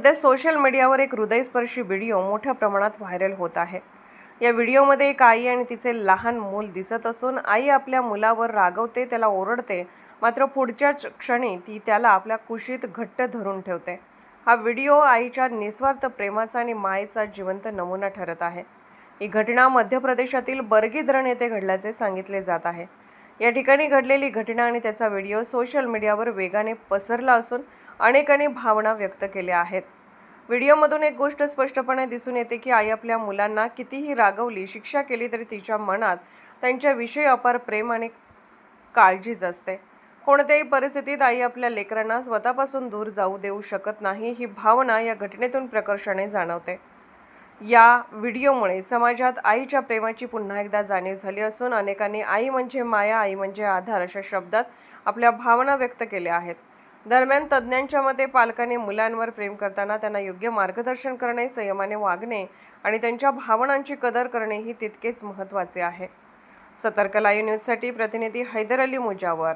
सध्या सोशल मीडियावर एक हृदयस्पर्शी व्हिडिओ मोठ्या प्रमाणात व्हायरल होत आहे। या व्हिडिओमध्ये एक आई आणि तिचे लहान मूल दिसत असून आई आपल्या मुलावर रागवते, त्याला ओरडते, मात्र पुढच्याच क्षणी ती त्याला आपल्या कुशीत घट्ट धरून ठेवते। हा व्हिडिओ आईच्या निस्वार्थ प्रेमाचा आणि मायेचा जिवंत नमुना ठरत आहे। ही घटना मध्य प्रदेशातील बरगी धरण येथे घडल्याचे सांगितले जात आहे। या ठिकाणी घडलेली घटना आणि त्याचा व्हिडिओ सोशल मीडियावर वेगाने पसरला असून अनेकांनी भावना व्यक्त केल्या आहेत। व्हिडिओमधून एक गोष्ट स्पष्टपणे दिसून येते की आई आपल्या मुलांना कितीही रागवली, शिक्षा केली तरी तिच्या मनात त्यांच्याविषयी अपार प्रेम आणि काळजीच असते। कोणत्याही परिस्थितीत आई आपल्या लेकरांना स्वतःपासून दूर जाऊ देऊ शकत नाही, ही भावना या घटनेतून प्रकर्षाने जाणवते। या व्हिडिओमुळे समाजात आईच्या प्रेमाची पुन्हा एकदा जाणीव झाली असून अनेकांनी आई म्हणजे माया, आई म्हणजे आधार अशा शब्दात आपल्या भावना व्यक्त केल्या आहेत। दरम्यान तज्ज्ञांच्या मते पालकांनी मुलांवर प्रेम करताना त्यांना योग्य मार्गदर्शन करणे, संयमाने वागणे आणि त्यांच्या भावनांची कदर करणे ही तितकेच महत्त्वाचे आहे। सतर्क लाईव्ह न्यूजसाठी प्रतिनिधी हैदर अली मुजावर।